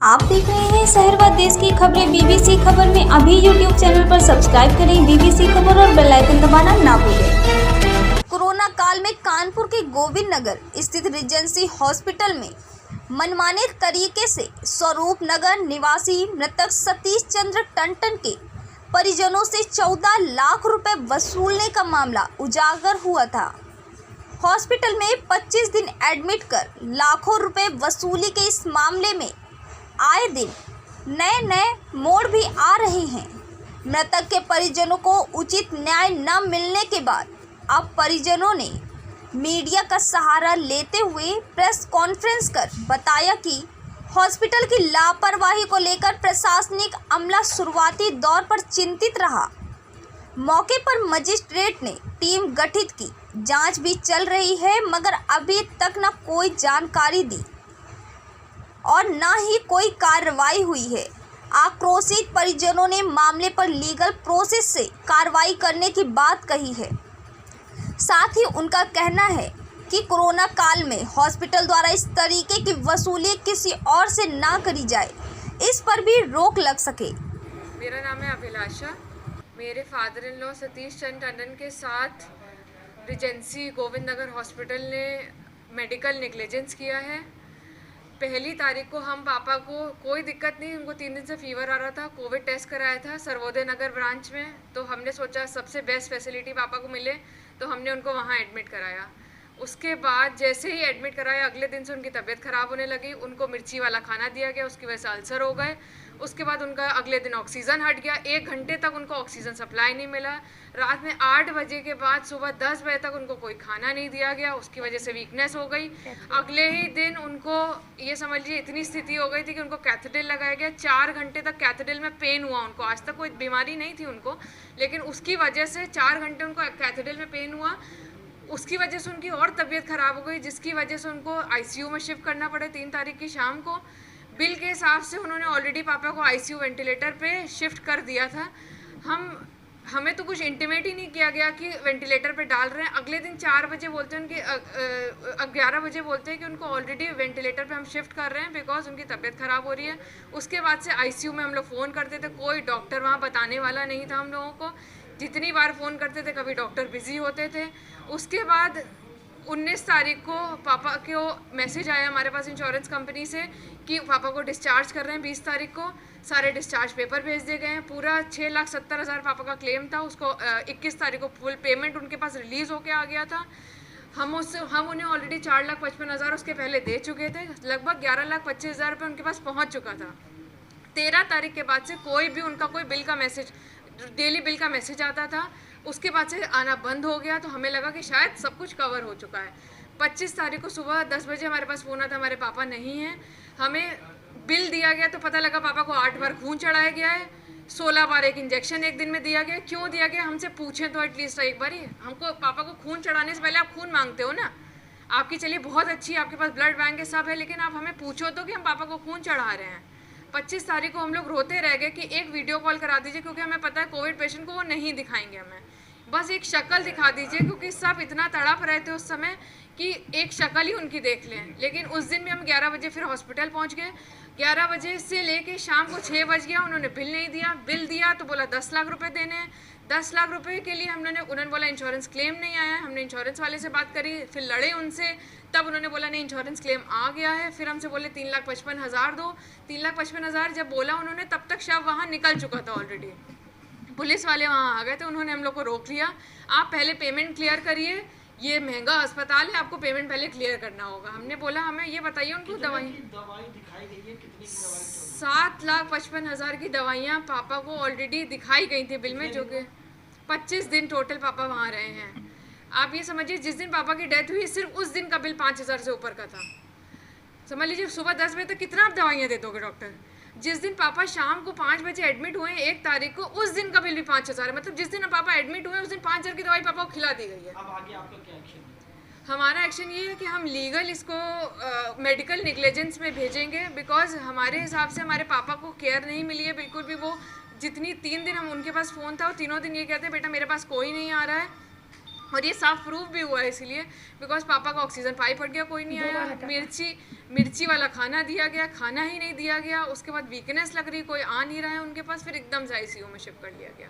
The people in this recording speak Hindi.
आप देख रहे हैं शहर व देश की खबरें बीबीसी खबर में। अभी यूट्यूब चैनल पर सब्सक्राइब करें बीबीसी खबर और बेल आइकन दबाना ना भूलें। कोरोना काल में कानपुर के गोविंद नगर स्थित रिजेंसी हॉस्पिटल में मनमाने तरीके से स्वरूप नगर निवासी मृतक सतीश चंद्र टंटन के परिजनों से 14 लाख रुपए वसूलने का मामला उजागर हुआ था। हॉस्पिटल में 25 दिन एडमिट कर लाखों रुपए वसूली के इस मामले में आए दिन नए मोड़ भी आ रहे हैं। मृतक के परिजनों को उचित न्याय न मिलने के बाद अब परिजनों ने मीडिया का सहारा लेते हुए प्रेस कॉन्फ्रेंस कर बताया कि हॉस्पिटल की लापरवाही को लेकर प्रशासनिक अमला शुरुआती दौर पर चिंतित रहा। मौके पर मजिस्ट्रेट ने टीम गठित की, जांच भी चल रही है, मगर अभी तक न कोई जानकारी दी और न ही कोई कार्रवाई हुई है। आक्रोशित परिजनों ने मामले पर लीगल प्रोसेस से कार्रवाई करने की बात कही है। साथ ही उनका कहना है कि कोरोना काल में हॉस्पिटल द्वारा इस तरीके की वसूली किसी और से ना करी जाए, इस पर भी रोक लग सके। मेरा नाम है अभिलाषा। मेरे father in law Satish Chandra Tandon के साथ रिजेंसी गोविंद नगर हॉस्पिटल ने मेडिकल नेग्लिजेंस किया है। पहली तारीख को हम पापा को कोई दिक्कत नहीं, उनको 3 दिन से फीवर आ रहा था, कोविड टेस्ट कराया था सर्वोदय नगर ब्रांच में। तो हमने सोचा सबसे बेस्ट फैसिलिटी पापा को मिले, तो हमने उनको वहाँ एडमिट कराया। उसके बाद जैसे ही एडमिट कराया अगले दिन से उनकी तबीयत ख़राब होने लगी। उनको मिर्ची वाला खाना दिया गया, उसकी वजह से अल्सर हो गए। उसके बाद उनका अगले दिन ऑक्सीजन हट गया। 1 घंटे तक उनको ऑक्सीजन सप्लाई नहीं मिला। रात में 8 बजे के बाद सुबह 10 बजे तक उनको कोई खाना नहीं दिया गया, उसकी वजह से वीकनेस हो गई। अगले ही दिन उनको ये समझ लीजिए इतनी स्थिति हो गई थी कि उनको कैथेड्रल लगाया गया। 4 घंटे तक कैथेड्रल में पेन हुआ उनको। आज तक कोई बीमारी नहीं थी उनको, लेकिन उसकी वजह से 4 घंटे उनको कैथेड्रल में पेन हुआ। उसकी वजह से उनकी और तबीयत ख़राब हो गई, जिसकी वजह से उनको आईसीयू में शिफ्ट करना पड़ा 3 तारीख की शाम को। बिल के हिसाब से उन्होंने ऑलरेडी पापा को आईसीयू वेंटिलेटर पे शिफ्ट कर दिया था। हमें तो कुछ इंटीमेट ही नहीं किया गया कि वेंटिलेटर पे डाल रहे हैं। अगले दिन 4 बजे बोलते हैं उनके 11 बजे बोलते हैं कि उनको ऑलरेडी वेंटिलेटर पे हम शिफ्ट कर रहे हैं बिकॉज उनकी तबीयत ख़राब हो रही है। उसके बाद से आईसीयू में हम लोग फ़ोन करते थे, कोई डॉक्टर वहाँ बताने वाला नहीं था हम लोगों को। जितनी बार फ़ोन करते थे कभी डॉक्टर बिज़ी होते थे। उसके बाद 19 तारीख को पापा को मैसेज आया हमारे पास इंश्योरेंस कंपनी से कि पापा को डिस्चार्ज कर रहे हैं। 20 तारीख को सारे डिस्चार्ज पेपर भेज दिए गए हैं। पूरा 6,70,000 पापा का क्लेम था, उसको 21 तारीख को फुल पेमेंट उनके पास रिलीज़ होके आ गया था। हम उन्हें ऑलरेडी 4,55,000 उसके पहले दे चुके थे। लगभग 11,25,000 रुपये उनके पास पहुँच चुका था। 13 तारीख के बाद से कोई भी उनका कोई बिल का मैसेज, डेली बिल का मैसेज आता था, उसके बाद से आना बंद हो गया। तो हमें लगा कि शायद सब कुछ कवर हो चुका है। 25 तारीख को सुबह 10 बजे हमारे पास फ़ोन आता, हमारे पापा नहीं हैं। हमें बिल दिया गया तो पता लगा पापा को 8 बार खून चढ़ाया गया है, 16 बार एक इंजेक्शन एक दिन में दिया गया। क्यों दिया गया हमसे पूछें तो एटलीस्ट एक बार ही। हमको पापा को खून चढ़ाने से पहले आप खून मांगते हो ना। आपकी चलिए बहुत अच्छी, आपके पास ब्लड बैंक है, सब है, लेकिन आप हमें पूछो तो कि हम पापा को खून चढ़ा रहे हैं। 25 तारीख को हम लोग रोते रह गए कि एक वीडियो कॉल करा दीजिए, क्योंकि हमें पता है कोविड पेशेंट को वो नहीं दिखाएंगे, हमें बस एक शक्ल दिखा दीजिए, क्योंकि सब इतना तड़प रहे थे उस समय कि एक शक्ल ही उनकी देख लें। लेकिन उस दिन भी हम 11 बजे फिर हॉस्पिटल पहुंच गए। 11 बजे से लेके शाम को 6 बज गया, उन्होंने बिल नहीं दिया। बिल दिया तो बोला 10 लाख रुपए देने हैं। 10 लाख रुपए के लिए उन्होंने बोला इंश्योरेंस क्लेम नहीं आया। हमने इंश्योरेंस वाले से बात करी, फिर लड़े उनसे, तब उन्होंने बोला नहीं इंश्योरेंस क्लेम आ गया है। फिर हमसे बोले 3,55,000 दो। 3,55,000 जब बोला उन्होंने, तब तक शव वहाँ निकल चुका था ऑलरेडी। पुलिस वाले वहाँ आ गए थे, उन्होंने हम लोग को रोक लिया। आप पहले पेमेंट क्लियर करिए, ये महंगा अस्पताल है, आपको पेमेंट पहले क्लियर करना होगा। हमने बोला हमें ये बताइए उनको दवाई दिखाई गई है, कितनी 7,55,000 की दवाइयाँ पापा को ऑलरेडी दिखाई गई थी बिल में, जो कि 25 दिन टोटल पापा वहाँ रहे हैं। आप ये समझिए जिस दिन पापा की डेथ हुई सिर्फ उस दिन का बिल 5,000 से ऊपर का था। समझ लीजिए सुबह 10 बजे तक कितना आप दवाइयाँ दे दोगे डॉक्टर। जिस दिन पापा शाम को 5 बजे एडमिट हुए 1 तारीख को, उस दिन का बिल भी 5,000 है। मतलब जिस दिन पापा एडमिट हुए उस दिन 5,000 की दवाई पापा को खिला दी गई है। अब आगे आपका क्या एक्शन है? हमारा एक्शन ये है कि हम लीगल इसको मेडिकल नेग्लिजेंस में भेजेंगे, बिकॉज हमारे हिसाब से हमारे पापा को केयर नहीं मिली है बिल्कुल भी। वो जितनी 3 दिन हम उनके पास फ़ोन था, वो तीनों दिन ये कहते हैं बेटा मेरे पास कोई नहीं आ रहा है, और ये साफ प्रूफ भी हुआ है इसीलिए बिकॉज पापा का ऑक्सीजन पाइप फट गया, कोई नहीं आया। मिर्ची वाला खाना दिया गया, खाना ही नहीं दिया गया। उसके बाद वीकनेस लग रही, कोई आ नहीं रहा है उनके पास, फिर एकदम से आईसीयू में शिफ्ट कर लिया गया।